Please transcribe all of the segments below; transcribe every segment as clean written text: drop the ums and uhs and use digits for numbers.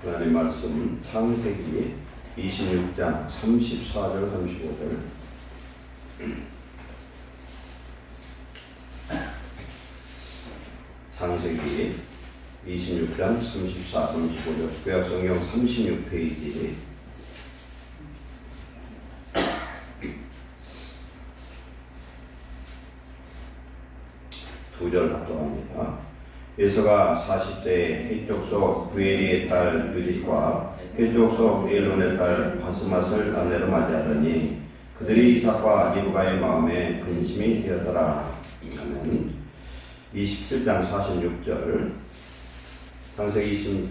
하나님 말씀 창세기 26장 34절 35절. 창세기 26장 34, 35절. 구약성경 36페이지. 두 절 합독합니다. 에서가 40세에 헤족속 부엘리의 딸 유릿과 헤족속 엘론의 딸 바스맛을 아내로 맞이하더니 그들이 이삭과 리브가의 마음에 근심이 되었더라. 하면 27장 46절, 창세기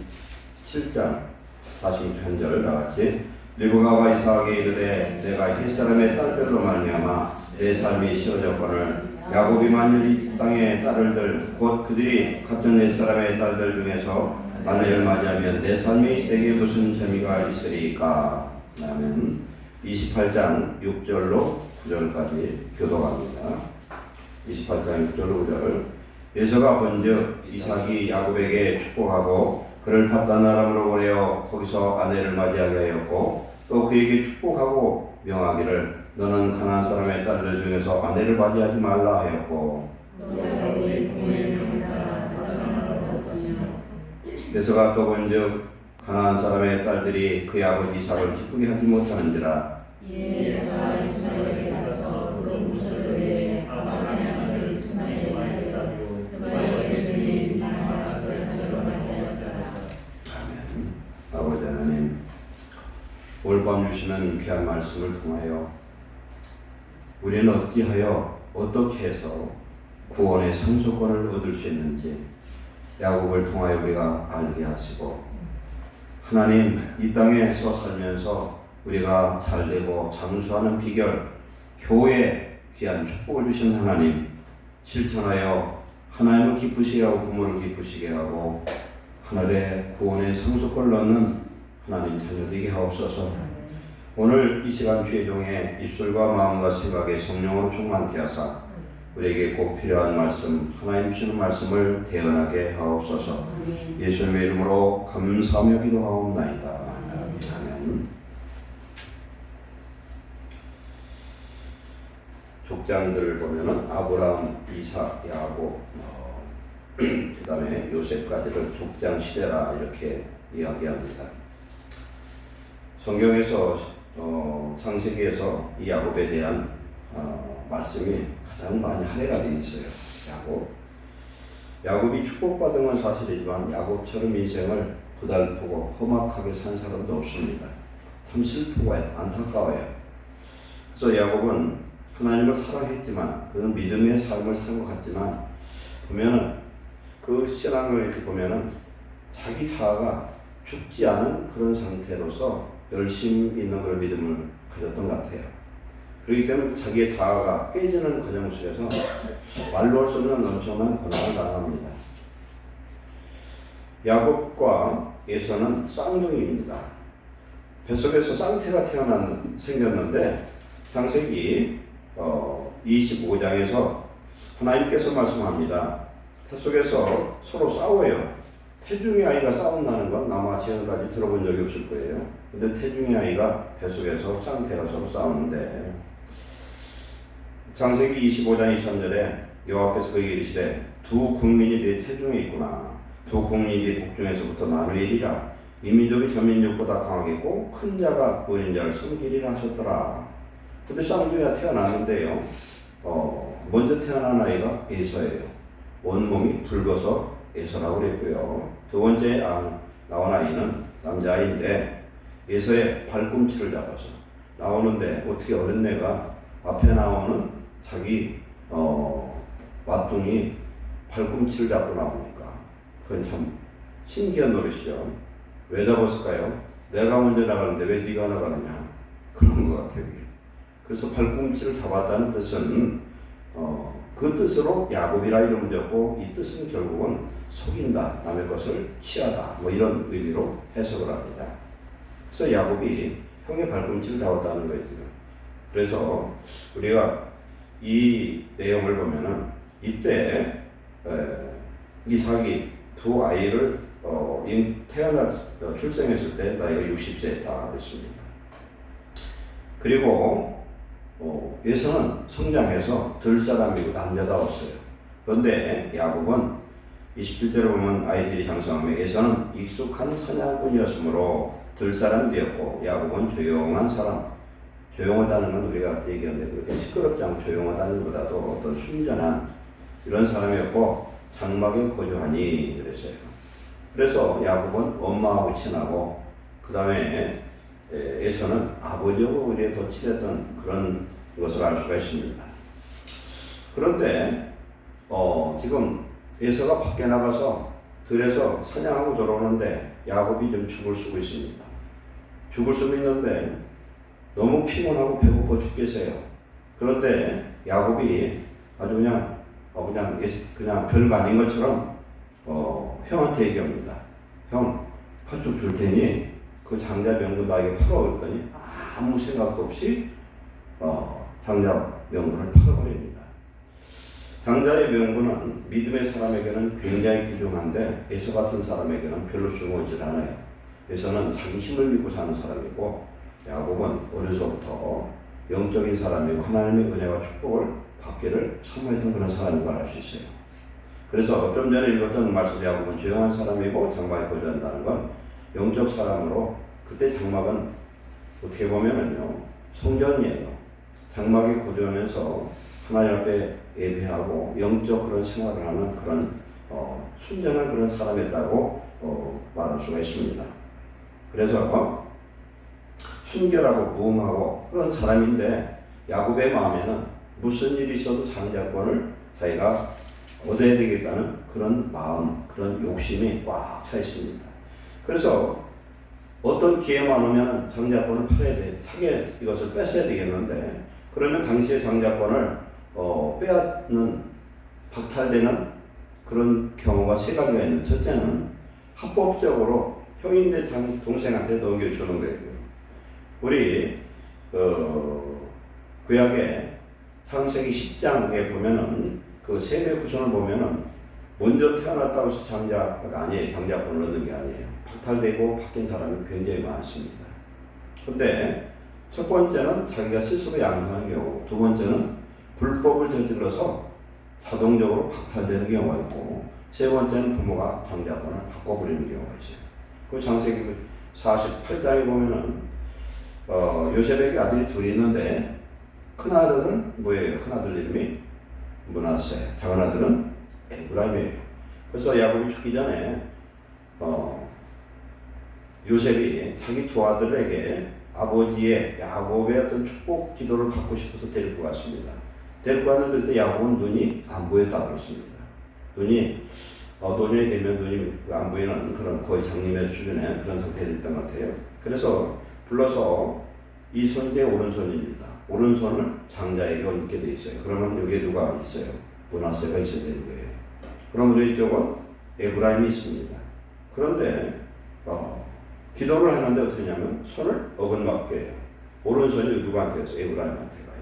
27장 46절 나같이 리브가와 이삭에게 이르되 내가 햇사람의 딸들로 말미암아 내 삶이 쉬워졌거늘 야곱이 만일 이 땅의 딸들 곧 그들이 같은 햇사람의 딸들 중에서 아내를 맞이하면 내 삶이 내게 무슨 재미가 있으리까. 라면 28장 6절로 9절까지 교독합니다. 28장 6절로 9절. 에서가 본즉 이삭이 야곱에게 축복하고 그를 팟단 아람으로 보내어 거기서 아내를 맞이하게 하였고 또 그에게 축복하고 명하기를 너는 가나안 사람의 딸들 중에서 아내를 맞이하지 말라 하였고 에서가 또 본즉 가나안 사람의 딸들이 그의 아버지 이삭을 기쁘게 하지 못하는지라. 아버지 하나님, 오늘 밤 주시는 귀한 말씀을 통하여 우리는 어찌하여 어떻게 해서 구원의 상속권을 얻을 수 있는지 야곱을 통하여 우리가 알게 하시고, 하나님 이 땅에서 살면서 우리가 잘되고 장수하는 비결, 교회에 귀한 축복을 주신 하나님 실천하여 하나님을 기쁘시게 하고 부모를 기쁘시게 하고 하늘의 구원의 상속권을 얻는 하나님 자녀 되게 하옵소서. 오늘 이 시간 주의 종의 입술과 마음과 생각에 성령으로 충만케 하사 우리에게 꼭 필요한 말씀, 하나님 주시는 말씀을 대언하게 하옵소서. 예수님의 이름으로 감사하며 기도하옵나이다. 아멘. 족장들을 보면은 아브라함, 이삭, 야곱, 그 다음에 요셉까지를 족장 시대라 이렇게 이야기합니다. 성경에서 창세기에서 이 야곱에 대한 말씀이 가장 많이 할애가 되어 있어요. 야곱이 축복받은 건 사실이지만 야곱처럼 인생을 고달프고 험악하게 산 사람도 없습니다. 참 슬프고 안타까워요. 그래서 야곱은 하나님을 사랑했지만 그는 믿음의 삶을 산 것 같지만 보면은 그 신앙을 이렇게 보면은 자기 자아가 죽지 않은 그런 상태로서 열심 있는 그런 믿음을 가졌던 것 같아요. 그렇기 때문에 자기의 자아가 깨지는 과정 속에서 말로 할 수 없는 엄청난 고난을 당합니다. 야곱과 에서는 쌍둥이입니다. 뱃속에서 쌍태가 생겼는데 창세기 25장에서 하나님께서 말씀합니다. 뱃속에서 서로 싸워요. 태중의 아이가 싸운다는 건 아마 지금까지 들어본 적이 없을 거예요. 근데 태중의 아이가 뱃속에서 쌍태가 서로 싸우는데 창세기 25장 23절에 여호와께서 그에게 이르시되 두 국민이 네 태중에 있구나. 두 국민이 네 복중에서부터 나누리라. 이 민족이 저 민족보다 강하겠고 큰 자가 어린 자를 섬기리라 하셨더라. 근데 쌍둥이가 태어났는데요. 먼저 태어난 아이가 에서예요. 온몸이 붉어서 에서라고 그랬고요. 두 번째 나온 아이는 남자아이인데 에서의 발꿈치를 잡아서 나오는데 어떻게 어린애가 앞에 나오는 자기 맏둥이 발꿈치를 잡고 나옵니까? 그건 참 신기한 노릇이죠. 왜 잡았을까요? 내가 먼저 나가는데 왜 네가 나가느냐? 그런 것 같아요. 그래서 발꿈치를 잡았다는 뜻은 그 뜻으로 야곱이라 이름을 졌고 이 뜻은 결국은 속인다, 남의 것을 취하다 뭐 이런 의미로 해석을 합니다. 그래서 야곱이 형의 발꿈치를 잡았다는 거예요. 그래서 우리가 이 내용을 보면은 이때 이삭이 두 아이를 출생했을 때 나이가 60세였다 그랬습니다. 그리고 에서는 성장해서 들 사람이고 남자다웠어요. 그런데 야곱은 27절에 보면 아이들이 형성하며 에서는 익숙한 사냥꾼이었으므로 들 사람이 되었고 야곱은 조용한 사람. 조용하다는 건 우리가 얘기하는데 그렇게 시끄럽지 않고 조용하다는 것보다도 어떤 순전한 이런 사람이었고 장막에 거주하니 그랬어요. 그래서 야곱은 엄마하고 친하고 그 다음에 에서는 아버지하고 우리에 더 친했던 그런 것을 알 수가 있습니다. 그런데 지금 에서가 밖에 나가서 들에서 사냥하고 돌아오는데 야곱이 좀 죽을 수도 있습니다. 죽을 수도 있는데 너무 피곤하고 배고파 죽겠어요. 그런데 야곱이 아주 그냥 별거 아닌 것처럼 형한테 얘기합니다. 형, 팥죽 줄 테니 그 장자 명분 나에게 팔아 그랬더니 아무 생각 없이 장자 명분을 팔아버립니다. 장자의 명분은 믿음의 사람에게는 굉장히 귀중한데 에서 같은 사람에게는 별로 중요하지 않아요. 에서는 자기 힘을 믿고 사는 사람이고 야곱은 어려서부터 영적인 사람이고 하나님의 은혜와 축복을 받기를 사모했던 그런 사람인 걸 알 수 있어요. 그래서 좀 전에 읽었던 말씀 야곱은 조용한 사람이고 장막에 거주한다는 건 영적 사람으로 그때 장막은 어떻게 보면은요 성전이에요. 장막에 거주하면서 하나님 앞에 예배하고 영적 그런 생활을 하는 그런 순전한 그런 사람이었다고 말할 수가 있습니다. 그래서 순결하고 무음하고 그런 사람인데 야곱의 마음에는 무슨 일이 있어도 장자권을 자기가 얻어야 되겠다는 그런 마음, 그런 욕심이 꽉 차 있습니다. 그래서 어떤 기회만 오면 장자권을 팔아야 돼. 사게 이것을 뺏어야 되겠는데 그러면 당시의 장자권을 빼앗는 박탈되는 그런 경우가 세 가지가 있는데 첫째는 합법적으로 형인데 동생한테 넘겨주는 거예요. 우리 구약의 창세기 10장에 보면은 그 세대 후손을 보면은 먼저 태어났다고 해서 장자가 아니에요. 장자권을 얻는 게 아니에요. 박탈되고 바뀐 사람이 굉장히 많습니다. 근데 첫 번째는 자기가 스스로 양도하는 경우, 두 번째는 불법을 저질러서 자동적으로 박탈되는 경우가 있고, 세 번째는 부모가 장자권을 바꿔버리는 경우가 있어요. 그 창세기 48장에 보면은 요셉에게 아들이 둘이 있는데 큰 아들은 뭐예요? 큰 아들 이름이 므낫세, 작은 아들은 에브라임이에요. 그래서 야곱이 죽기 전에 요셉이 자기 두 아들에게 아버지의 야곱의 어떤 축복 기도를 받고 싶어서 데리고 갔습니다. 데리고 갔는데 그때 야곱은 눈이 안 보였다고 했습니다. 눈이 노년이 되면 눈이 안 보이는 그런 거의 장님의 수준의 그런 상태가 됐던 것 같아요. 그래서 불러서 이 손제 오른손입니다. 오른손을 장자에게 얹게 돼 있어요. 그러면 여기에 누가 있어요? 므낫세가 있어야 되는 거예요. 그럼 왼쪽은 에브라임이 있습니다. 그런데 기도를 하는데 어떻게 하냐면 손을 어긋맞게 해요. 오른손이 누구한테 해서 에브라임한테 가요.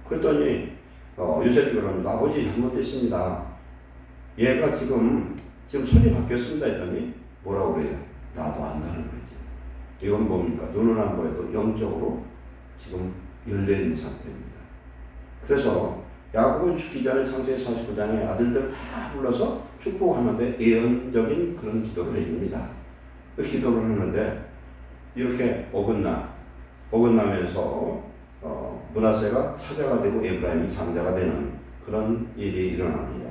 그랬더니 요셉이 그러면 아버지 잘못됐습니다. 얘가 지금 손이 바뀌었습니다 했더니 뭐라고 그래요? 나도 안다는 거지. 이건 뭡니까? 눈은 안 보여도 영적으로 지금 열려있는 상태입니다. 그래서 야곱은 죽기 전에 창세기 49장에 아들들 다 불러서 축복하는데 예언적인 그런 기도를 해줍니다. 그 기도를 하는데 이렇게 어긋나면서 므낫세가 차자가 되고 에브라임이 장자가 되는 그런 일이 일어납니다.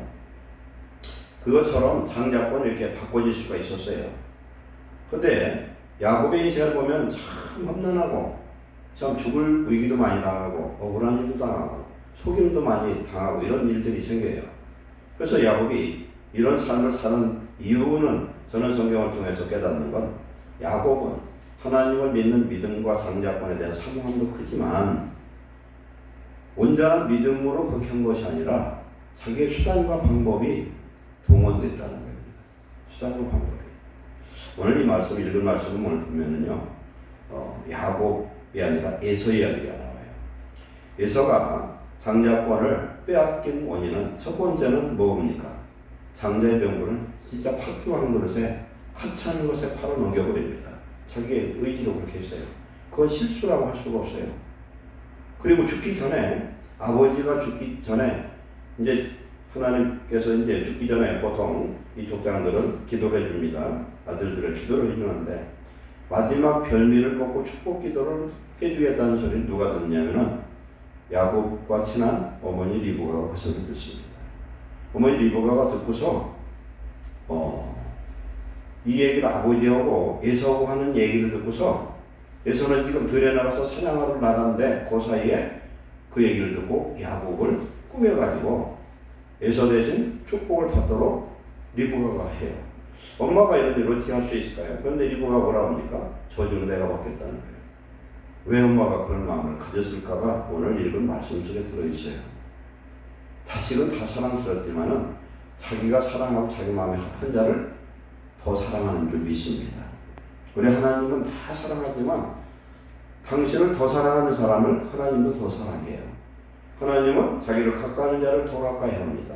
그것처럼 장자권을 이렇게 바꿔질 수가 있었어요. 근데 야곱의 인생을 보면 참 험난하고 참 죽을 위기도 많이 당하고 억울한 일도 당하고 속임도 많이 당하고 이런 일들이 생겨요. 그래서 야곱이 이런 삶을 사는 이유는 저는 성경을 통해서 깨닫는 건 야곱은 하나님을 믿는 믿음과 장자권에 대한 사모함도 크지만 온전한 믿음으로 그렇게 한 것이 아니라 자기의 수단과 방법이 동원됐다는 겁니다. 수단과 방법이. 오늘 이 말씀, 읽은 말씀은 오늘 보면은요, 야곱이 아니라 에서 이야기가 나와요. 에서가 장자권을 빼앗긴 원인은 첫 번째는 뭡니까? 장자의 명분은 진짜 팥죽 한 그릇에 하찮은 것에 팔아 넘겨버립니다. 자기의 의지로 그렇게 했어요. 그건 실수라고 할 수가 없어요. 그리고 죽기 전에, 아버지가 죽기 전에, 이제 하나님께서 이제 죽기 전에 보통 이 족장들은 기도를 해줍니다. 아들들을 기도를 해주는데, 마지막 별미를 먹고 축복 기도를 해주겠다는 소리를 누가 듣냐면은 야곱과 친한 어머니 리브가가 그 소리를 듣습니다. 어머니 리브가가 듣고서 이 얘기를 아버지하고 에서하고 하는 얘기를 듣고서 에서는 지금 들에 나가서 사냥하러 나가는데 그 사이에 그 얘기를 듣고 야곱을 꾸며가지고 에서 대신 축복을 받도록 리브가가 해요. 엄마가 이런 일을 어떻게 할 수 있을까요? 그런데 리브가가 뭐라 합니까? 저주는 내가 받겠다는 거예요. 왜 엄마가 그런 마음을 가졌을까가 오늘 읽은 말씀 속에 들어있어요. 자식은 다 사랑스럽지만은 자기가 사랑하고 자기 마음에 합한 자를 더 사랑하는 줄 믿습니다. 우리 하나님은 다 사랑하지만 당신을 더 사랑하는 사람을 하나님도 더 사랑해요. 하나님은 자기를 가까이하는 자를 더 가까이 합니다.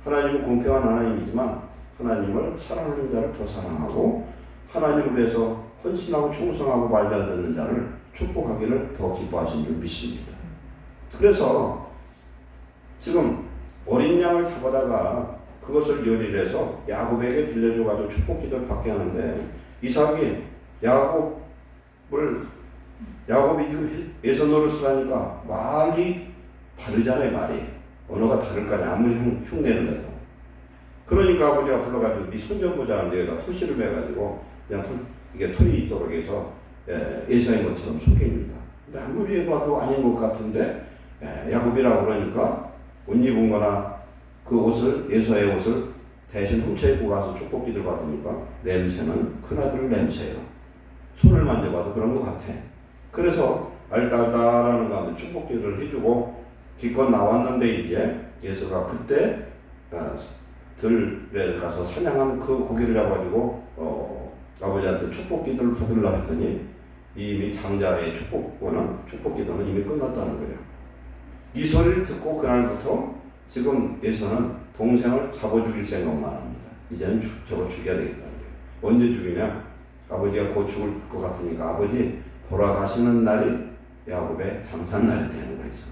하나님은 공평한 하나님이지만 하나님을 사랑하는 자를 더 사랑하고 하나님을 위해서 헌신하고 충성하고 말 잘 듣는 자를 축복하기를 더 기뻐하신 줄 믿습니다. 그래서 지금 어린 양을 잡아다가 그것을 요리를 해서 야곱에게 들려줘가지고 축복 기도를 받게 하는데 이삭이 야곱이 지금 에서 노릇을 하니까 말이 다르잖아요. 말이 언어가 다를 거 아니야. 아무리 흉내를 내도. 그러니까 아버지가 불러가지고 네 손 좀 보자 하는데 여기다 토시를 매가지고 그냥 이게 털이 있도록 해서 예사인 것처럼 속입니다. 근데 아무리 해봐도 아닌 것 같은데 야곱이라고 그러니까 옷 입은 거나 그 옷을 예서의 옷을 대신 훔쳐 입고 가서 축복 기도를 받으니까 냄새는 큰아들 냄새예요. 손을 만져봐도 그런 것 같아. 그래서 알딸딸하는 가운데 축복 기도를 해주고 기껏 나왔는데 이제 예서가 그때 들에 가서 사냥한 그 고기를 잡아가지고 아버지한테 축복 기도를 받으려고 했더니 이미 장자의 축복 기도는 이미 끝났다는 거예요. 이 소리를 듣고 그날부터 지금 예서는 동생을 잡아 죽일 생각만 합니다. 이제는 저거 죽여야 되겠다는 거예요. 언제 죽이냐? 아버지가 곧 죽을 것 같으니까 아버지 돌아가시는 날이 야곱의 장사날이 되는 거죠.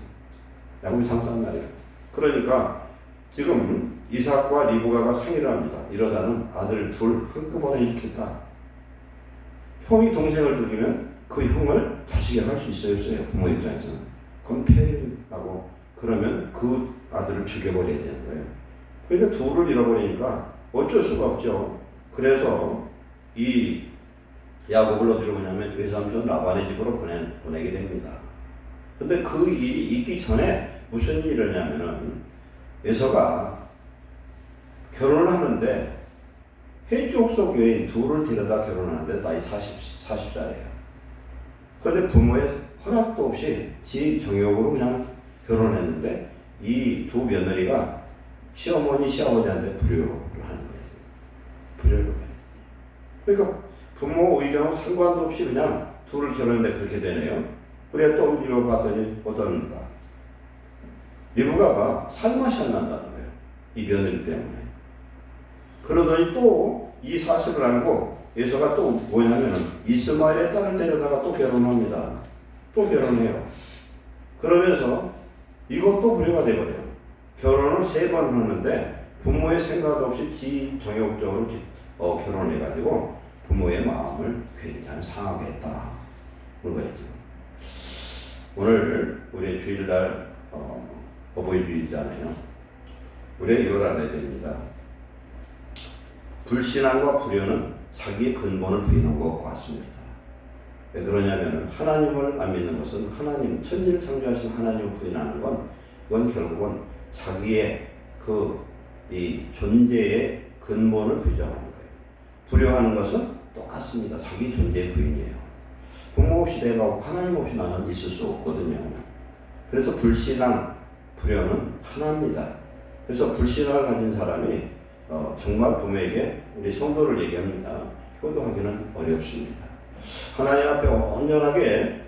야곱이 장사날이에요. 그러니까 지금 이삭과 리브가가 상의를 합니다. 이러다는 아들 둘 한꺼번에 잃겠다. 형이 동생을 죽이면 그 형을 자식에게 할 수 있어요, 없어요? 부모 입장에서는. 그건 폐하고 그러면 그 아들을 죽여버려야 되는 거예요. 그러니까 둘을 잃어버리니까 어쩔 수가 없죠. 그래서 이 야곱을 어디로 보냐면 외삼촌 라반의 집으로 보내게 됩니다. 근데 그 일이 있기 전에 무슨 일이 일어나냐면은 에서가 결혼을 하는데 해족속 여인 둘을 데려다 결혼하는데 나이 40살이에요. 그런데 부모의 허락도 없이 지 정욕으로 그냥 결혼했는데 이 두 며느리가 시어머니, 시아버지한테 불효를 하는 거예요. 불효를 해요. 그러니까 부모 의견하고 상관도 없이 그냥 둘을 결혼했는데 그렇게 되네요. 그래 또 읽어봤더니 어떤가? 리브가가 살맛이 안 난다는 거예요. 이 며느리 때문에. 그러더니 또 이 사실을 알고 예서가 또 뭐냐면은 이스마엘의 딸을 데려다가 또 결혼합니다. 또 결혼해요. 그러면서 이것도 불효가 돼버려요. 결혼을 3번 하는데 부모의 생각 없이 지 정욕적으로 결혼해가지고 부모의 마음을 굉장히 상하게 했다. 그런 거예요. 오늘 우리 주일날 어버이주일이잖아요. 우리가 이걸 알아야 됩니다. 불신앙과 불효는 자기의 근본을 부인한 것 같습니다. 왜 그러냐면 하나님을 안 믿는 것은 하나님, 천지를 창조하신 하나님을 부인하는 건 그건 결국은 자기의 이 존재의 근본을 부정하는 거예요. 불효하는 것은 똑같습니다. 자기 존재의 부인이에요. 부모 없이 내가 없고 하나님 없이 나는 있을 수 없거든요. 그래서 불신앙, 불효는 하나입니다. 그래서 불신앙을 가진 사람이 정말 부모에게 우리 성도를 얘기합니다. 효도하기는 어렵습니다. 하나님 앞에 온전하게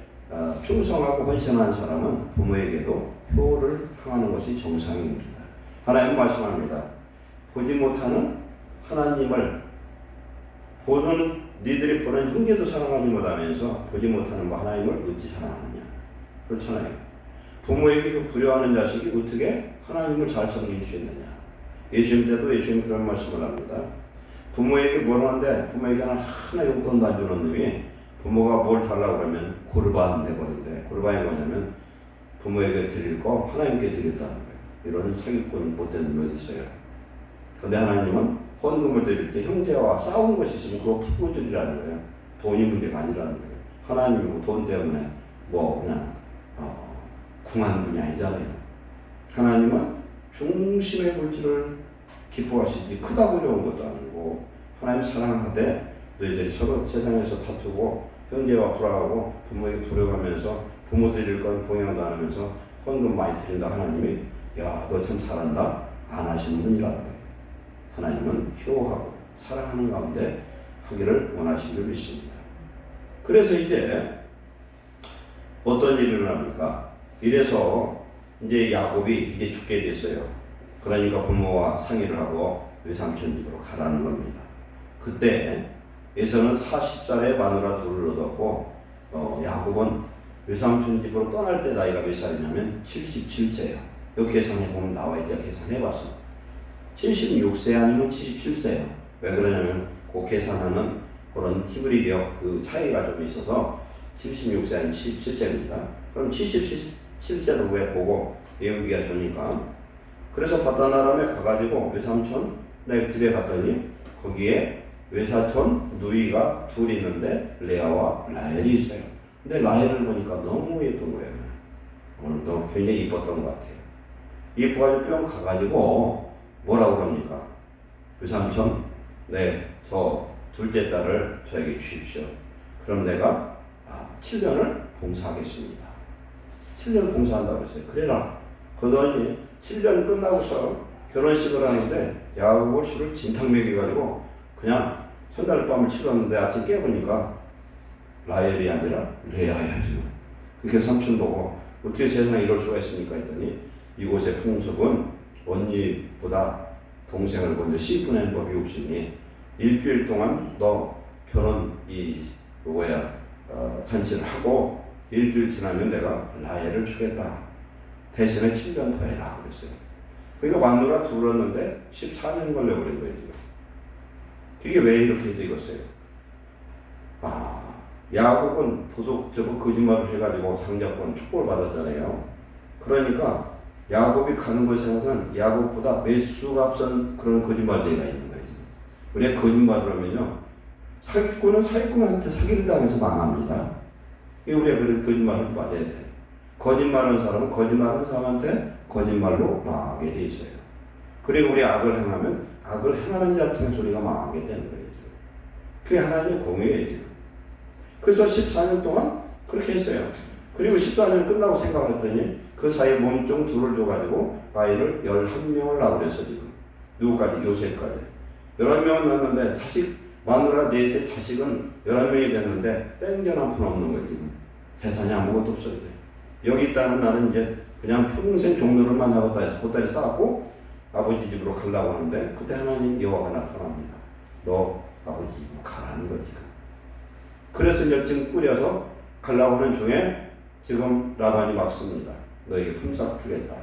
충성하고 헌신한 사람은 부모에게도 효를 행하는 것이 정상입니다. 하나님 말씀합니다. 보지 못하는 하나님을 보는 니들이 보는 형제도 사랑하지 못하면서 보지 못하는 뭐 하나님을 어찌 사랑하느냐. 그렇잖아요. 부모에게 불효하는 자식이 어떻게 하나님을 잘 섬길 수 있느냐. 예수님 때도 예수님 그런 말씀을 합니다. 부모에게 뭘 하는데 부모에게는 하나 용돈도 안 주는 놈이 부모가 뭘 달라고 그러면 고르반 돼버린대. 고르반이 뭐냐면 부모에게 드릴 거 하나님께 드렸다는 거예요. 이런 사기꾼 못된 놈이 있어요. 그런데 하나님은 헌금을 드릴 때 형제와 싸운 것이 있으면 그거 풀고 드리라는 거예요. 돈이 문제가 아니라는 거예요. 하나님이 뭐돈 때문에 뭐 그냥 궁한 분이 아니잖아요. 하나님은 중심의 물질을 기뻐하시지 크다고 좋은 것도 아니고 하나님 사랑하되 너희들이 서로 세상에서 다투고 형제와 불화하고 부모에게 불효하면서 부모 드릴 건 봉양도 안 하면서 헌금 많이 드린다. 하나님이 야, 너 참 잘한다 안 하시는 분이라는 거예요. 하나님은 효하고 사랑하는 가운데 하기를 원하시는 줄 믿습니다. 그래서 이제 어떤 일이 일어납니까? 이래서 이제 야곱이 이제 죽게 됐어요. 그러니까 부모와 상의를 하고 외삼촌 집으로 가라는 겁니다. 그때 에서는 40살에 마누라 둘을 얻었고 야곱은 외삼촌 집으로 떠날 때 나이가 몇 살이냐면 77세예요. 여기 계산해 보면 나와 있죠. 계산해 봤어. 76세 아니면 77세예요. 왜 그러냐면 그 계산하는 그런 히브리력 그 차이가 좀 있어서 76세 아니면 77세입니다. 그럼 77세로 왜 보고 외우기가 좋으니까. 그래서 바다나람에 가가지고 외삼촌 내 집에 갔더니 거기에 외사촌 누이가 둘 있는데 레아와 라헬이 있어요. 근데 라헬을 보니까 너무 예쁜 거예요. 오늘도 굉장히 이뻤던 것 같아요. 예뻐가지고 뿅 가가지고 뭐라고 그럽니까? 외삼촌, 네, 저 둘째 딸을 저에게 주십시오. 그럼 내가 7년을 봉사하겠습니다. 7년 봉사한다고 했어요. 그래라. 그러더니 7년 끝나고서 결혼식을 하는데 야곱을 술을 진탕 먹여가지고 그냥 첫날 밤을 치렀는데 아침 깨보니까 라헬이 아니라 레아야. 그렇게 삼촌 보고 어떻게 세상에 이럴 수가 있습니까 했더니 이곳의 풍습은 언니보다 동생을 먼저 씹어내는 법이 없으니 일주일 동안 너 결혼 잔치를 하고 일주일 지나면 내가 라헬을 주겠다. 대신에 7년 더 해라 그랬어요. 그러니까 마누라 둘었는데 14년 걸려버린 거예요 지금. 그게 왜 이렇게 되겠어요? 야곱은 도둑 거짓말을 해가지고 장자권 축복을 받았잖아요. 그러니까 야곱이 가는 곳에는 야곱보다 몇 수가 앞선 그런 거짓말쟁이가 있는 거예요. 우리가 거짓말을 하면요, 사기꾼은 사기꾼한테 사기를 당해서 망합니다. 우리가 그런 거짓말을 말해야 돼. 거짓말하는 사람은 거짓말하는 사람한테 거짓말로 망하게 돼 있어요. 그리고 우리 악을 행하면 악을 행하는 자를 통해서 우리가 망하게 되는 거예요. 그게 하나님의 공의예요, 지금. 그래서 14년 동안 그렇게 했어요. 그리고 14년 끝나고 생각했더니 그 사이에 몸종 둘을 줘가지고 아이를 11명을 낳으랬어, 지금. 누구까지? 요셉까지. 11명을 낳았는데 마누라 넷의 자식은 11명이 됐는데 땡전 한 푼 없는 거예요, 지금. 재산이 아무것도 없어요. 여기 있다는 나는 이제 그냥 평생 종로를 만나고 해서 보따리 싸고 아버지 집으로 가려고 하는데 그때 하나님 여호와가 나타납니다. 너 아버지 집으로 가라는 거지. 그래서 이제 지금 꾸려서 가려고 하는 중에 지금 라반이 막습니다. 너에게 품삯 주겠다.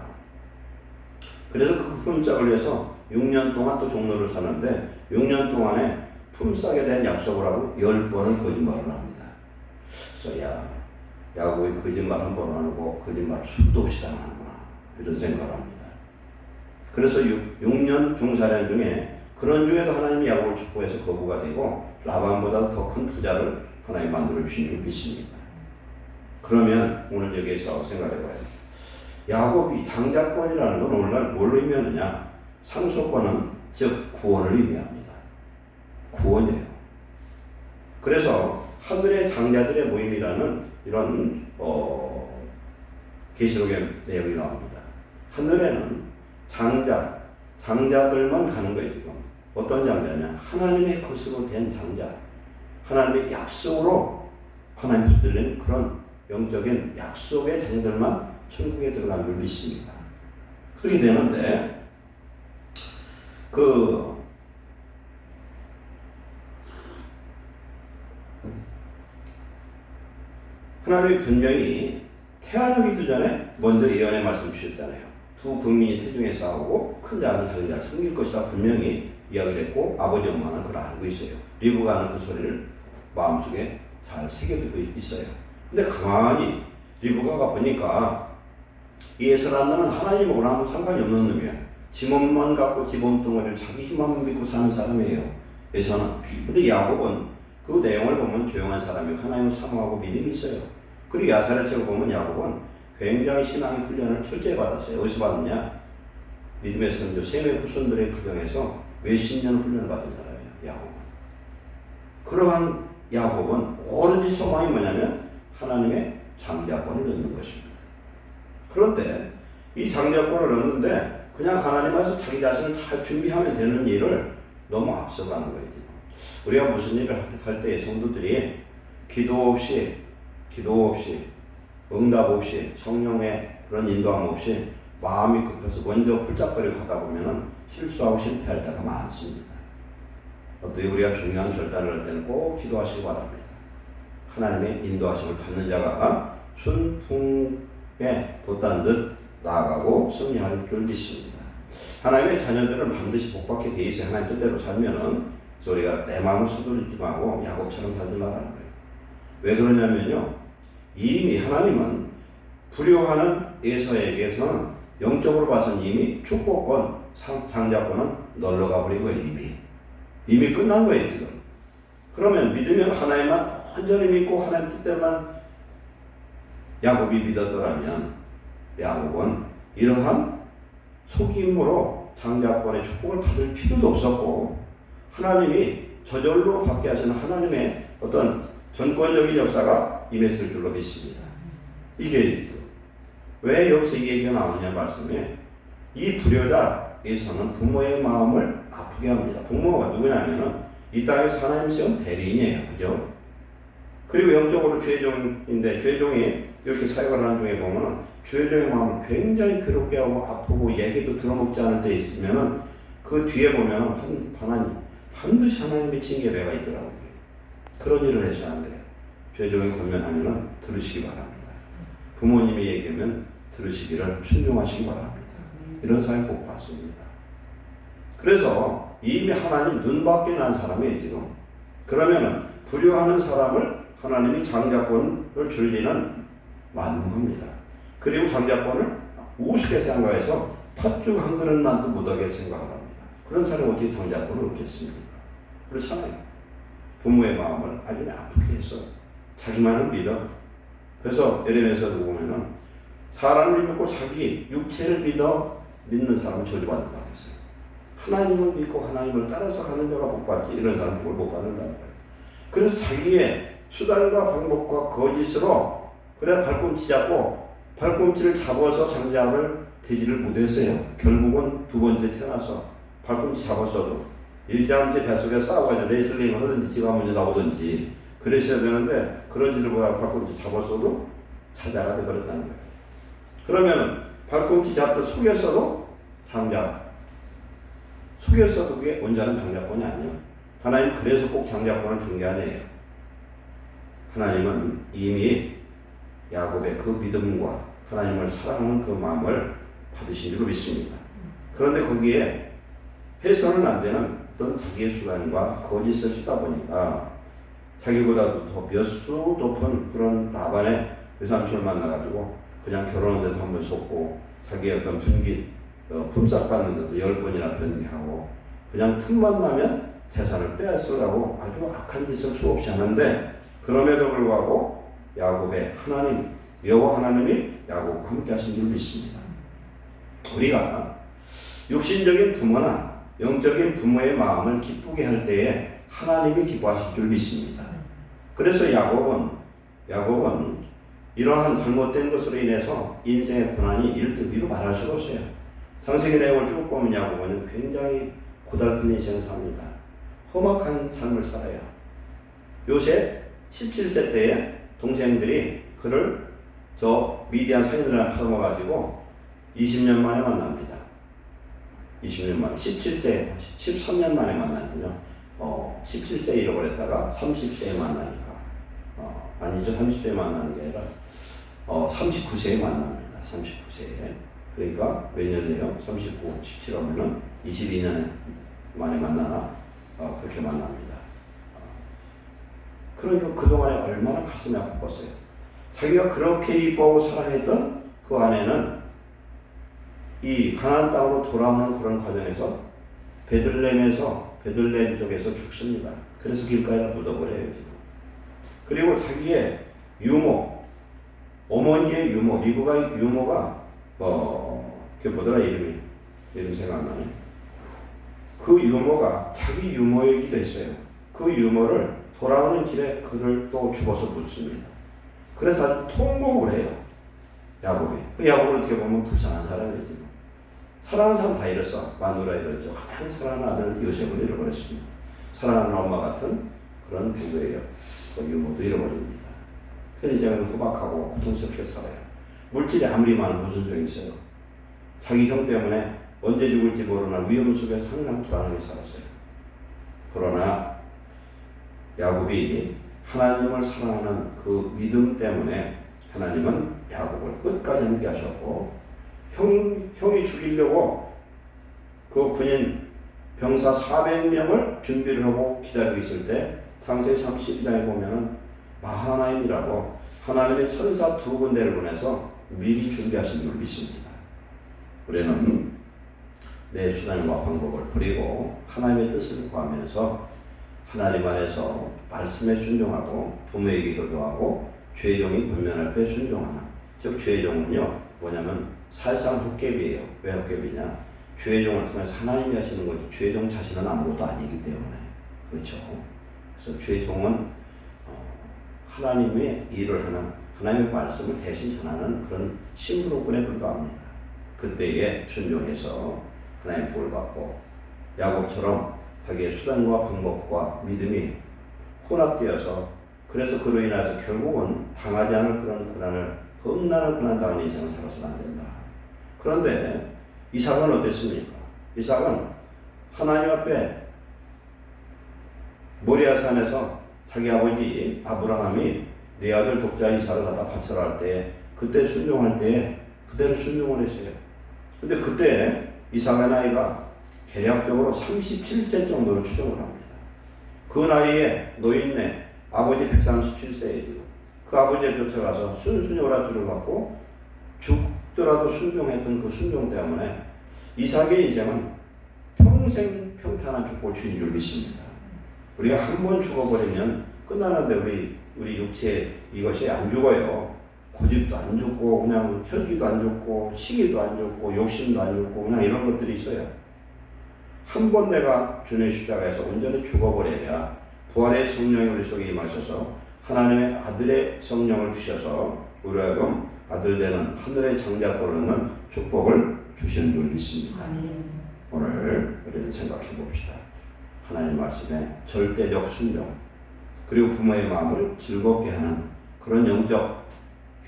그래서 그 품삯을 위해서 6년 동안 또 종로를 사는데 6년 동안에 품삯에 대한 약속을 하고 10번을 거짓말을 합니다. 그래서 야곱이 거짓말 한 번 하고 거짓말 수도 없이 당하는구나 이런 생각을 합니다. 그래서 6년 종사련 중에 그런 중에도 하나님이 야곱을 축복해서 거부가 되고 라반보다 더 큰 부자를 하나님 만들어 주신 줄 믿습니다. 그러면 오늘 여기에서 생각해봐요. 야곱이 장자권이라는 건 오늘날 뭘 의미하느냐? 상속권은 즉 구원을 의미합니다. 구원이에요. 그래서 하늘의 장자들의 모임이라는 이런 계시록의 내용이 나옵니다. 하늘에는 장자들만 가는 거예요. 지금 어떤 장자냐? 하나님의 것으로 된 장자, 하나님의 약속으로 하나님 붙들린 그런 영적인 약속의 장자들만 천국에 들어가는 걸 믿습니다. 그렇게 되는데 하나님이 분명히 태어나기도 전에 먼저 예언의 말씀 주셨잖아요. 두 국민이 태중에 싸우고 큰 자는 작은 자를 섬길 것이라 분명히 이야기를 했고 아버지 엄마는 그걸 알고 있어요. 리브가 하는 그 소리를 마음속에 잘 새겨두고 있어요. 근데 가만히 리브가가 보니까 이 에서라는 놈은 하나님하고는 아무 상관이 없는 놈이야. 지 몸만 갖고 지 몸뚱어리를 자기 힘만 믿고 사는 사람이에요. 에서는. 근데 야곱은 그 내용을 보면 조용한 사람이고 하나님을 사모하고 믿음이 있어요. 그리고 야살의 책을 보면 야곱은 굉장히 신앙의 훈련을 철저히 받았어요. 어디서 받느냐? 믿음의 선조 셈의 후손들의 가정에서 몇십 년 훈련을 받은 사람이에요. 야곱은. 그러한 야곱은 오로지 소망이 뭐냐면 하나님의 장자권을 얻는 것입니다. 그런데 이 장자권을 얻는데 그냥 하나님께서 자기 자신을 잘 준비하면 되는 일을 너무 앞서가는 거예요. 우리가 무슨 일을 할 때 성도들이 기도 없이 응답 없이 성령의 그런 인도함 없이 마음이 급해서 먼저 풀작거리고 가다 보면은 실수하고 실패할 때가 많습니다. 어떻게 우리가 중요한 결단을 할 때는 꼭 기도하시기 바랍니다. 하나님의 인도하심을 받는 자가 순풍에 돛단 듯 나아가고 승리할 줄 믿습니다. 하나님의 자녀들은 반드시 복받게 돼 있어요. 하나님 뜻대로 살면은 우리가 내 마음을 서두르지 말고 야곱처럼 살지 말라는 거예요. 왜 그러냐면요. 이미 하나님은 불효하는 에서에게서는 영적으로 봐서는 이미 축복권, 장자권은 널러가 버린 거예요. 이미 끝난 거예요. 지금. 그러면 믿으면 하나님만 완전히 믿고 하나님 뜻대로만 야곱이 믿었더라면 야곱은 이러한 속임으로 장자권의 축복을 받을 필요도 없었고 하나님이 저절로 받게 하시는 하나님의 어떤 전권적인 역사가 임했을 줄로 믿습니다. 이게 왜 여기서 이 얘기가 나오느냐 말씀에 이 불효자에서는 부모의 마음을 아프게 합니다. 부모가 누구냐면은 이 땅에서 하나님 세운 대리인이에요. 그죠? 그리고 영적으로 죄종인데 죄종이 이렇게 사역을 하는 중에 보면은 죄종의 마음을 굉장히 괴롭게 하고 아프고 얘기도 들어먹지 않을 때 있으면은 그 뒤에 보면은 반드시 하나님의 징계가 있더라고요. 그런 일을 해서는 안 돼요. 죄종이 권면하면은 들으시기 바랍니다. 부모님이 얘기하면 들으시기를 순종하시기 바랍니다. 이런 사람 꼭 봤습니다. 그래서 이미 하나님 눈밖에 난 사람이에요, 지금. 그러면은 불효하는 사람을 하나님이 장자권을 줄 리는 만무합니다. 그리고 장자권을 우습게 생각해서 팥죽 한 그릇만도 못하게 생각을 합니다. 그런 사람이 어떻게 장자권을 얻겠습니까? 그렇잖아요. 부모의 마음을 아주 아프게 해서 자기만을 믿어. 그래서 에레미야서도 보면은 사람을 믿고 자기 육체를 믿는 사람은 저주받는다고 했어요. 하나님을 믿고 하나님을 따라서 가는 자가 복받지 이런 사람은 복을 못 받는다는 거예요. 그래서 자기의 수단과 방법과 거짓으로 그래 발꿈치 잡고 발꿈치를 잡아서 장자를 되지를 못했어요. 결국은 두 번째 태어나서 발꿈치 잡았어도 일자함째 뱃속에 싸워가지고 레슬링을 하든지 지가 먼저 나오든지 그랬어야 되는데 그러지를 못하고 발꿈치 잡았어도 차자가 되어버렸다는 거예요. 그러면 발꿈치 잡듯 속였어도 속였어도 그게 온전한 장자권이 아니에요. 하나님 그래서 꼭 장자권을 준 게 아니에요. 하나님은 이미 야곱의 그 믿음과 하나님을 사랑하는 그 마음을 받으신 줄로 믿습니다. 그런데 거기에 해서는 안 되는 어떤 자기의 수단과 거짓을 쓰다 보니까 자기보다도 더 몇 수 높은 그런 라반의 외삼촌을 만나가지고 그냥 결혼하는데도 한 번 속고 자기의 어떤 품삯 받는데도 10번이나 변기하고 그냥 틈만 나면 재산을 빼앗으라고 아주 악한 짓을 수없이 하는데 그럼에도 불구하고 야곱의 하나님 여호와 하나님이 야곱과 함께 하신 줄 믿습니다. 우리가 육신적인 부모나 영적인 부모의 마음을 기쁘게 할 때에 하나님이 기뻐하실 줄 믿습니다. 그래서 야곱은 이러한 잘못된 것으로 인해서 인생의 고난이 일등위로 말할 수가 없어요. 창세기 내용을 쭉 보면 야곱은 굉장히 고달픈 인생을 삽니다. 험악한 삶을 살아요. 요셉 17세 때에 동생들이 그를 저 미디안 상인들한테 팔아가지고 20년 만에 만납니다. 20년 만에 13년 만에 만나는군요. 17세에 잃어버렸다가 30세에 만나니까 아니죠. 30세에 만나는 게 아니라 39세에 만납니다. 39세에. 그러니까 몇 년이에요? 39, 17 하면은 22년 만에 만나나? 그렇게 만납니다. 그러니까 그동안에 얼마나 가슴이 아팠어요. 자기가 그렇게 이뻐하고 사랑했던 그 아내는 이 가나안 땅으로 돌아오는 그런 과정에서 베들레헴 쪽에서 죽습니다. 그래서 길가에다 묻어버려요. 지금. 그리고 자기의 유모, 어머니의 유모, 리브가 유모가 그게 뭐더라 이름 생각 안 나네. 그 유모가 자기 유모이기도 했어요. 그 유모를 돌아오는 길에 그를 또 죽어서 묻습니다. 그래서 아주 통곡을 해요. 야곱이. 야곱은 어떻게 보면 불쌍한 사람이에요. 지금. 사랑하는 사람 다 잃었어. 마누라 잃었죠. 가장 사랑하는 아들 요셉을 잃어버렸습니다. 사랑하는 엄마 같은 그런 부부예요. 그 유모도 잃어버립니다. 그래서 이제는 후박하고 고통스럽게 살아요. 물질이 아무리 많은 무슨 소용이 있어요. 자기 형 때문에 언제 죽을지 모르는 위험 속에서 항상 불안하게 살았어요. 그러나 야곱이 하나님을 사랑하는 그 믿음 때문에 하나님은 야곱을 끝까지 함께 하셨고 형이 죽이려고 그 군인 병사 400명을 준비를 하고 기다리고 있을 때 창세기 32장에 보면은 마하나임이라고 하나님의 천사 2군데를 보내서 미리 준비하신 줄 믿습니다. 우리는 내 수단과 방법을 버리고 하나님의 뜻을 구하면서 하나님 안에서 말씀에 순종하고 부모에게 효도하고 죄종이 권면할 때 순종하는, 즉 죄종은요 뭐냐면 사실상 헛개비예요. 왜 헛개비냐? 죄종을 통해서 하나님이 하시는 거지 죄종 자신은 아무것도 아니기 때문에. 그렇죠. 그래서 죄종은 하나님의 일을 하는, 하나님의 말씀을 대신 전하는 그런 신부로군에 불과합니다. 그때에 순종해서 하나님 복을 받고 야곱처럼 자기의 수단과 방법과 믿음이 혼합되어서 그래서 그로 인해서 결국은 당하지 않을 그런 고난을 험난한 고난 당하는 인생을 살아서는 안 된다. 그런데 이삭은 어땠습니까? 이삭은 하나님 앞에 모리아산에서 자기 아버지 아브라함이 내 아들 독자 이삭을 갖다 바쳐라 할 때 그때 순종할 때 그대로 순종을 했어요. 근데 그때 이삭의 나이가 계략적으로 37세 정도로 추정을 합니다. 그 나이에 노인네 아버지 137세이죠. 그 아버지에 쫓아가서 순순히 오라투를 받고 죽더라도 순종했던 그 순종 때문에 이삭의 인생은 평생 평탄한 축복을 주인 줄 믿습니다. 우리가 한 번 죽어버리면 끝나는데 우리 육체 이것이 안 죽어요. 고집도 안 죽고 그냥 혈기도 안 죽고 시기도 안 죽고 욕심도 안 죽고 그냥 이런 것들이 있어요. 한 번 내가 주님의 십자가에서 온전히 죽어버려야 부활의 성령이 우리 속에 임하셔서 하나님의 아들의 성령을 주셔서 우리 하여금 아들 되는 하늘의 장자권을 얻는 축복을 주시는 줄 믿습니다. 오늘 우리는 생각해 봅시다. 하나님 말씀에 절대적 순종 그리고 부모의 마음을 즐겁게 하는 그런 영적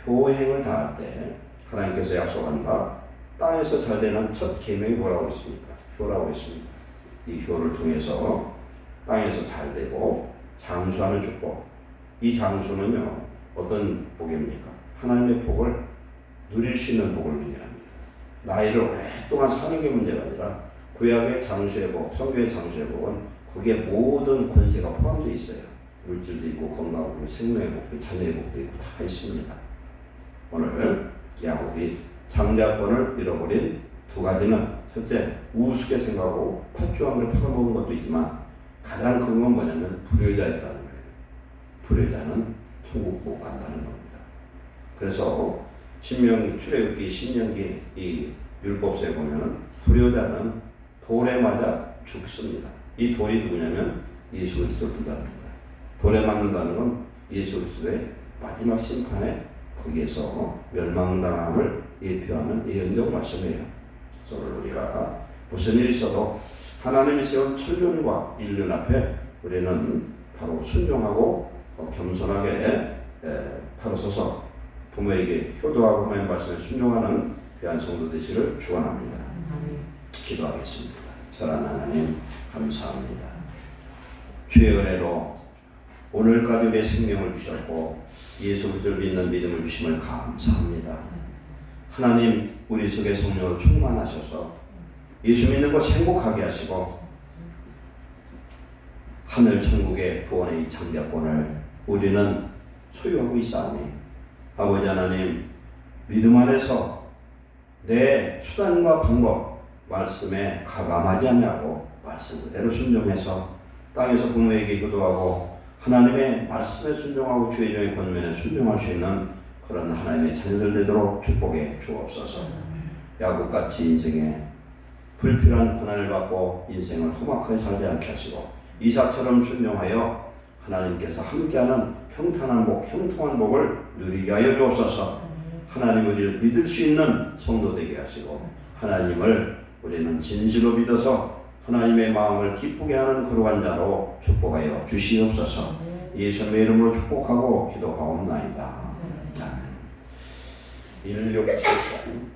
효행을 다할 때 하나님께서 약속한 바 땅에서 잘 되는 첫 계명이 뭐라고 했습니까? 효라고 했습니다. 이 효를 통해서 땅에서 잘 되고 장수하는 축복. 이 장수는요 어떤 복입니까? 하나님의 복을 누릴 수 있는 복을 의미합니다. 나이를 오랫동안 사는 게 문제가 아니라 구약의 장수의 복, 성경의 장수의 복은 거기에 모든 권세가 포함되어 있어요. 물질도 있고 건강도 생명의 복도 자녀의 복도 있고 다 있습니다. 오늘 야곱이 장자권을 잃어버린 두 가지는 첫째 우습게 생각하고 팥주함을 팔아먹은 것도 있지만 가장 큰 건 뭐냐면 불효자였다는 거예요. 불효자는 천국 못 간다는 겁니다. 그래서 출애굽기 신명기 이 율법서에 보면은 불효자는 돌에 맞아 죽습니다. 이 돌이 누구냐면 예수 그리스도를 뜻합니다. 돌에 맞는다는 건 예수 그리스도의 마지막 심판에 거기에서 멸망당함을 예표하는 예언적 말씀이에요. 그래서 우리가 무슨 일이 있어도 하나님이 세운 천륜과 인륜 앞에 우리는 바로 순종하고 겸손하게 바로 서서 부모에게 효도하고 하나님 말씀에 순종하는 귀한 성도 되시를 축원합니다. 기도하겠습니다. 사랑하는 하나님 감사합니다. 주의 은혜로 오늘까지 우리의 생명을 주셨고 예수 그리스도를 믿는 믿음을 주심을 감사합니다. 하나님, 우리 속에 성령으로 충만하셔서 예수 믿는 것 행복하게 하시고 하늘 천국의 구원의 이 장자권을 우리는 소유하고 있사오니 아버지 하나님, 믿음 안에서 내 수단과 방법 말씀에 가감하지 않냐고 말씀 그대로 순종해서 땅에서 부모에게 효도하고 하나님의 말씀에 순종하고 주의 종의 권면에 순종할 수 있는 그런 하나님의 자녀들 되도록 축복해 주옵소서. 야곱같이 인생에 불필요한 고난을 받고 인생을 험악하게 살지 않게 하시고 이삭처럼 순종하여 하나님께서 함께하는 평탄한 복, 형통한 복을 누리게 하여 주옵소서. 하나님 우리를 믿을 수 있는 성도 되게 하시고 하나님을 우리는 진실로 믿어서 하나님의 마음을 기쁘게 하는 거룩한 자로 축복하여 주시옵소서. 예수님의 이름으로 축복하고 기도하옵나이다. 1674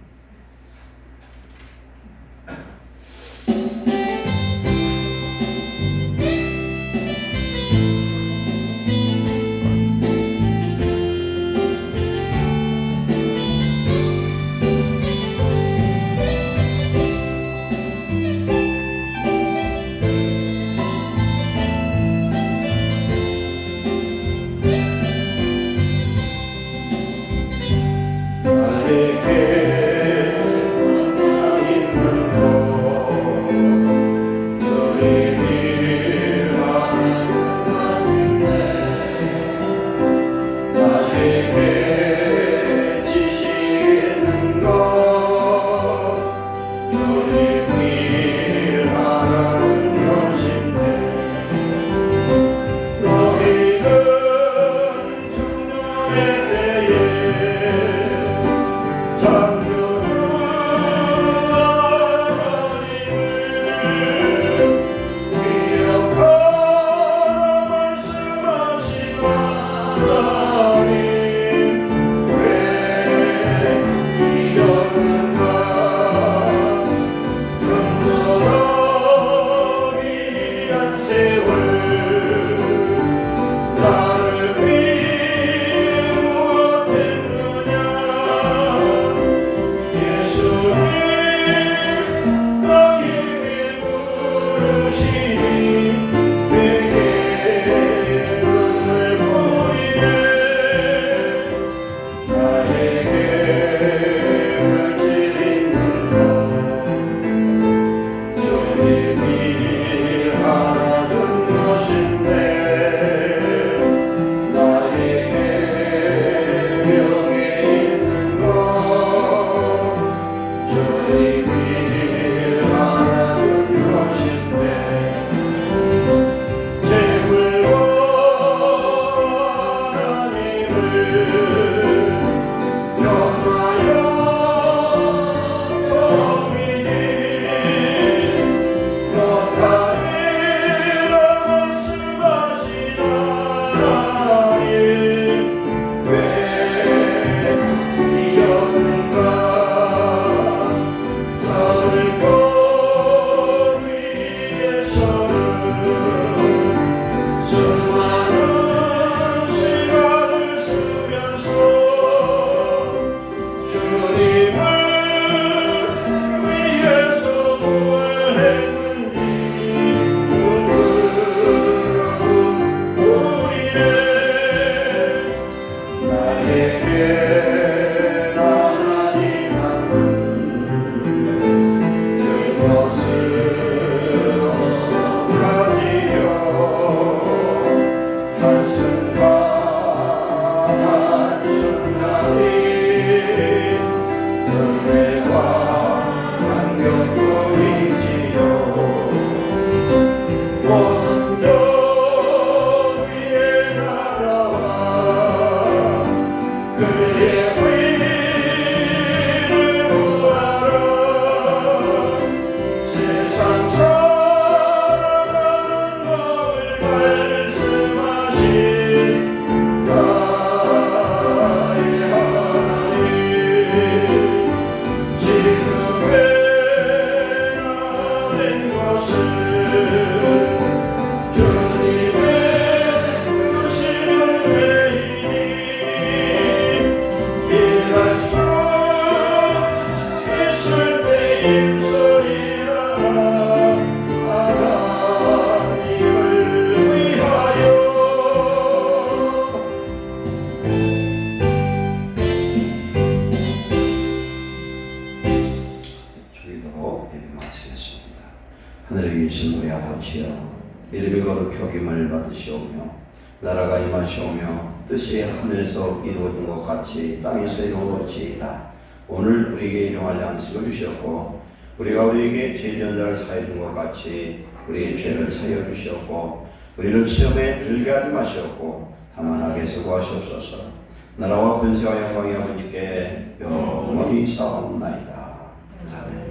주 이름이 거룩히 여김을 받으시오며 나라가 임하시오며 뜻이 하늘에서 이루어진 것 같이 땅에서 이루어지이다. 오늘 우리에게 일용할 양식을 주시었고 우리가 우리에게 죄지은 자를 사해 준 것 같이 우리의 죄를 사여 주시었고 우리를 시험에 들게 하지 마시었고 다만 악에서 구하시옵소서. 나라와 권세와 영광이 아버지께 영원히 있사옵나이다. 아멘.